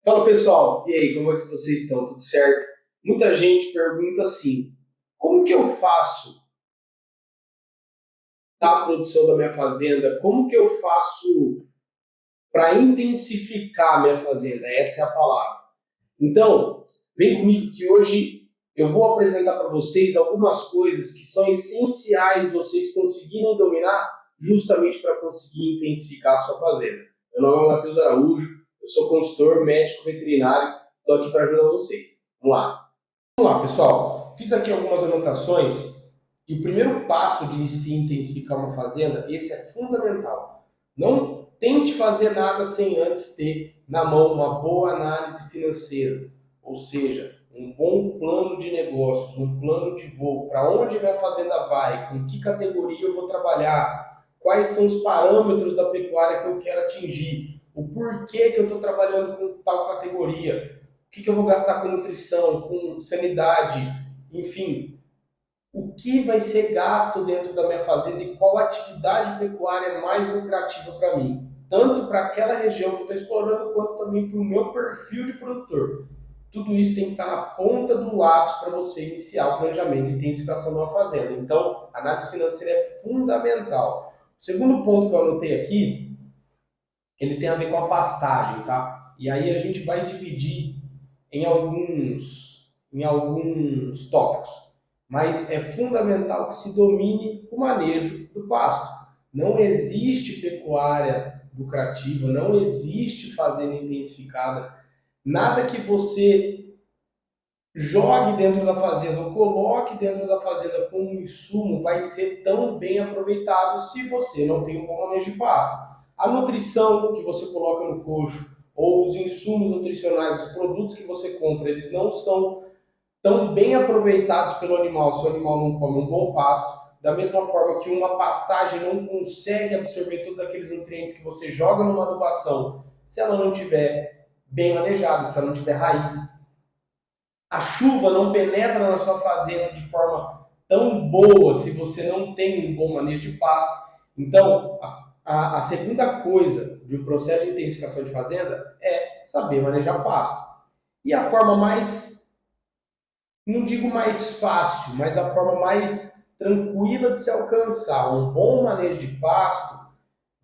Fala pessoal, e aí, como é que vocês estão? Tudo certo? Muita gente pergunta assim: como que eu faço a produção da minha fazenda? Como que eu faço para intensificar a minha fazenda? Essa é a palavra. Então, vem comigo que hoje eu vou apresentar para vocês algumas coisas que são essenciais vocês conseguirem dominar justamente para conseguir intensificar a sua fazenda. Meu nome é Matheus Araújo, eu sou consultor médico veterinário, estou aqui para ajudar vocês. Vamos lá. Vamos lá, pessoal. Fiz aqui algumas anotações e o primeiro passo de se intensificar uma fazenda, esse é fundamental. Não tente fazer nada sem antes ter na mão uma boa análise financeira, ou seja, um bom plano de negócios, um plano de voo, para onde minha fazenda vai, com que categoria eu vou trabalhar, quais são os parâmetros da pecuária que eu quero atingir, o porquê que eu estou trabalhando com tal categoria, o que eu vou gastar com nutrição, com sanidade, enfim, o que vai ser gasto dentro da minha fazenda e qual atividade pecuária é mais lucrativa para mim, tanto para aquela região que eu estou explorando, quanto também para o meu perfil de produtor. Tudo isso tem que estar na ponta do lápis para você iniciar o planejamento e intensificação de uma fazenda. Então, a análise financeira é fundamental. O segundo ponto que eu anotei aqui, ele tem a ver com a pastagem, tá? E aí a gente vai dividir em alguns tópicos. Mas é fundamental que se domine o manejo do pasto. Não existe pecuária lucrativa, não existe fazenda intensificada. Nada que você jogue dentro da fazenda ou coloque dentro da fazenda como insumo vai ser tão bem aproveitado se você não tem um bom manejo de pasto. A nutrição que você coloca no coxo ou os insumos nutricionais, os produtos que você compra, eles não são tão bem aproveitados pelo animal se o animal não come um bom pasto. Da mesma forma que uma pastagem não consegue absorver todos aqueles nutrientes que você joga numa adubação se ela não tiver bem manejada, se ela não tiver raiz. A chuva não penetra na sua fazenda de forma tão boa se você não tem um bom manejo de pasto. Então, a segunda coisa de um processo de intensificação de fazenda é saber manejar pasto. E a forma mais, não digo mais fácil, mas a forma mais tranquila de se alcançar um bom manejo de pasto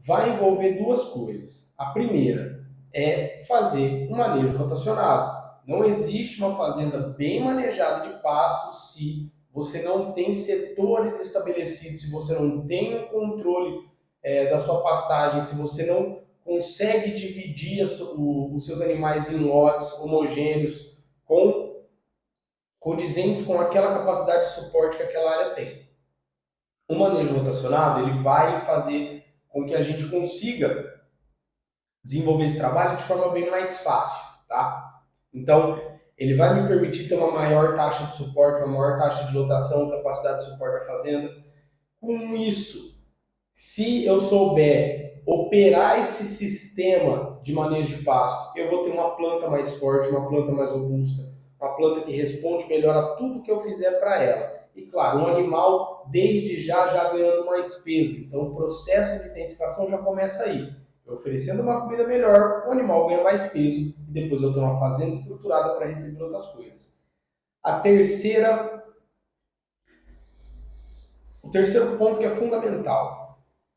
vai envolver duas coisas. A primeira é fazer um manejo rotacionado. Não existe uma fazenda bem manejada de pasto se você não tem setores estabelecidos, se você não tem o controle da sua pastagem, se você não consegue dividir os seus animais em lotes homogêneos, condizentes com aquela capacidade de suporte que aquela área tem. O manejo rotacionado ele vai fazer com que a gente consiga desenvolver esse trabalho de forma bem mais fácil, tá? Então, ele vai me permitir ter uma maior taxa de suporte, uma maior taxa de lotação, capacidade de suporte da fazenda. Com isso, se eu souber operar esse sistema de manejo de pasto, eu vou ter uma planta mais forte, uma planta mais robusta, uma planta que responde melhor a tudo que eu fizer para ela. E claro, um animal desde já ganhando mais peso. Então o processo de intensificação já começa aí. Eu oferecendo uma comida melhor, o animal ganha mais peso e depois eu tenho uma fazenda estruturada para receber outras coisas. O terceiro ponto que é fundamental.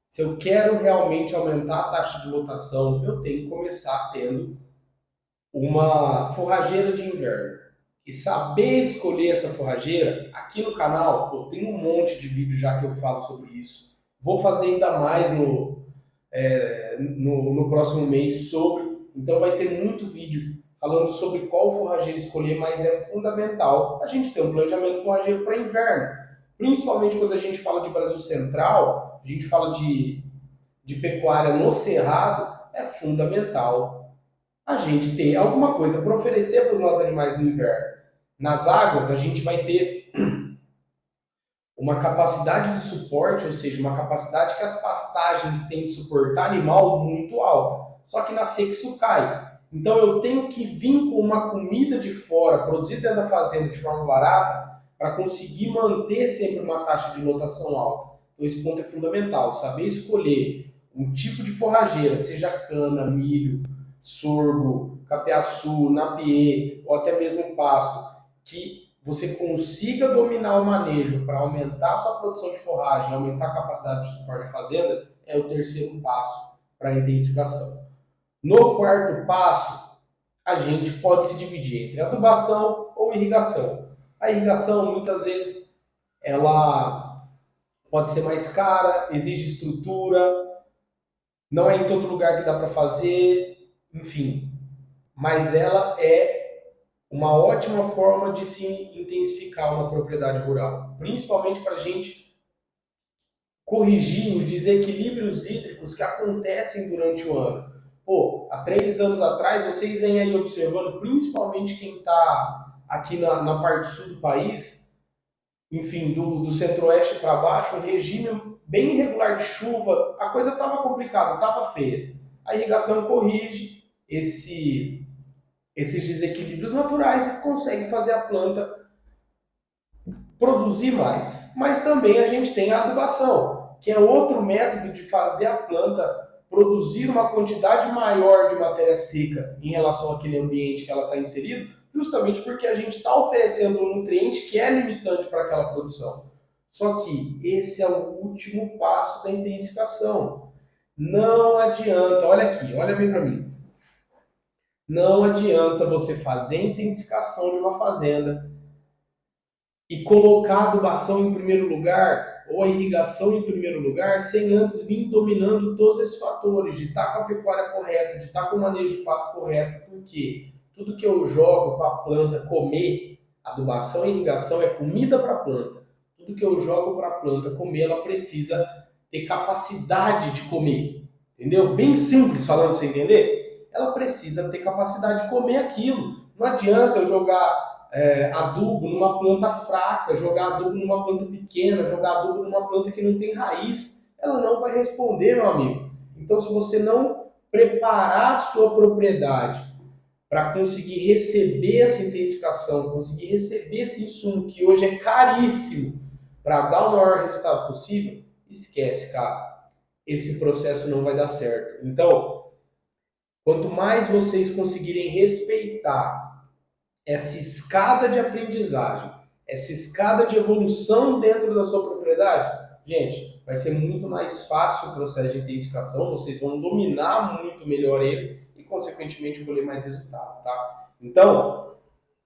Se eu quero realmente aumentar a taxa de lotação, eu tenho que começar tendo uma forrageira de inverno. E saber escolher essa forrageira, aqui no canal, tem um monte de vídeo já que eu falo sobre isso. Vou fazer ainda mais no próximo mês sobre. Então vai ter muito vídeo falando sobre qual forrageiro escolher, mas é fundamental a gente ter um planejamento forrageiro para inverno. Principalmente quando a gente fala de Brasil Central, a gente fala de pecuária no Cerrado, é fundamental a gente ter alguma coisa para oferecer para os nossos animais no inverno. Nas águas, a gente vai ter uma capacidade de suporte, ou seja, uma capacidade que as pastagens têm de suportar animal muito alta. Só que na seca isso cai. Então eu tenho que vir com uma comida de fora, produzida dentro da fazenda de forma barata, para conseguir manter sempre uma taxa de lotação alta. Então esse ponto é fundamental, saber escolher um tipo de forrageira, seja cana, milho, sorgo, capiaçu, napiê ou até mesmo pasto, que você consiga dominar o manejo para aumentar a sua produção de forragem, aumentar a capacidade de suporte da fazenda, é o terceiro passo para a intensificação. No quarto passo, a gente pode se dividir entre adubação ou irrigação. A irrigação, muitas vezes, ela pode ser mais cara, exige estrutura, não é em todo lugar que dá para fazer, enfim. Mas ela é uma ótima forma de se intensificar uma propriedade rural, principalmente para a gente corrigir os desequilíbrios hídricos que acontecem durante o ano. Pô, há 3 anos atrás, vocês vêm aí observando, principalmente quem está aqui na parte sul do país, enfim, do centro-oeste para baixo, um regime bem irregular de chuva, a coisa estava complicada, estava feia. A irrigação corrige esses desequilíbrios naturais e consegue fazer a planta produzir mais. Mas também a gente tem a adubação, que é outro método de fazer a planta produzir uma quantidade maior de matéria seca em relação àquele ambiente que ela está inserida, justamente porque a gente está oferecendo um nutriente que é limitante para aquela produção. Só que esse é o último passo da intensificação. Não adianta, olha aqui, olha bem para mim. Não adianta você fazer a intensificação de uma fazenda e colocar a adubação em primeiro lugar ou a irrigação em primeiro lugar sem antes vir dominando todos esses fatores, de estar com a pecuária correta, de estar com o manejo de pasto correto, porque tudo que eu jogo para a planta comer, adubação e irrigação é comida para a planta. Tudo que eu jogo para a planta comer, ela precisa ter capacidade de comer. Entendeu? Bem simples falando para você entender. Ela precisa ter capacidade de comer aquilo. Não adianta eu jogar adubo numa planta fraca, jogar adubo numa planta pequena, jogar adubo numa planta que não tem raiz. Ela não vai responder, meu amigo. Então, se você não preparar a sua propriedade para conseguir receber essa intensificação, conseguir receber esse insumo que hoje é caríssimo para dar o maior resultado possível, esquece, cara. Esse processo não vai dar certo. Então, quanto mais vocês conseguirem respeitar essa escada de aprendizagem, essa escada de evolução dentro da sua propriedade, gente, vai ser muito mais fácil o processo de intensificação, vocês vão dominar muito melhor ele e, consequentemente, colher mais resultado, tá? Então,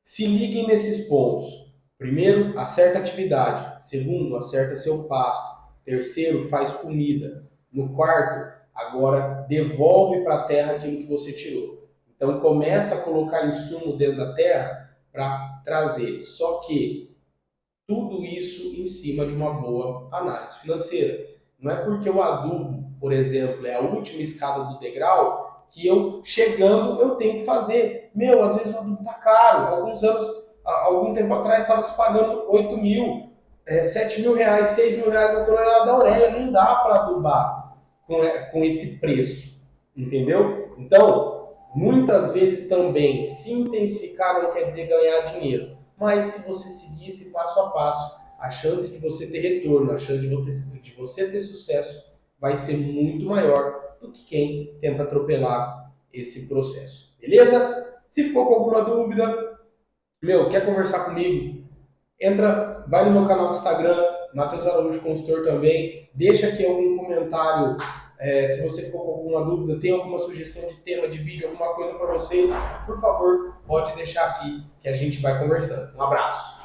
se liguem nesses pontos. Primeiro, acerta a atividade. Segundo, acerta seu pasto. Terceiro, faz comida. No quarto, agora devolve para a terra aquilo que você tirou. Então começa a colocar insumo dentro da terra para trazer. Só que tudo isso em cima de uma boa análise financeira. Não é porque o adubo, por exemplo, é a última escada do degrau que eu chegando eu tenho que fazer. Meu, às vezes o adubo está caro. Algum tempo atrás estava se pagando 8 mil, 7 mil reais, 6 mil reais a tonelada da ureia. Não dá para adubar com esse preço, entendeu? Então, muitas vezes também se intensificar não quer dizer ganhar dinheiro, mas se você seguir esse passo a passo, a chance de você ter retorno, a chance de você ter sucesso vai ser muito maior do que quem tenta atropelar esse processo, beleza? Se ficou com alguma dúvida, quer conversar comigo? Vai no meu canal do Instagram, Matheus Araújo Consultor também, deixa aqui algum comentário. Se você ficou com alguma dúvida, tem alguma sugestão de tema, de vídeo, alguma coisa para vocês, por favor, pode deixar aqui que a gente vai conversando. Um abraço!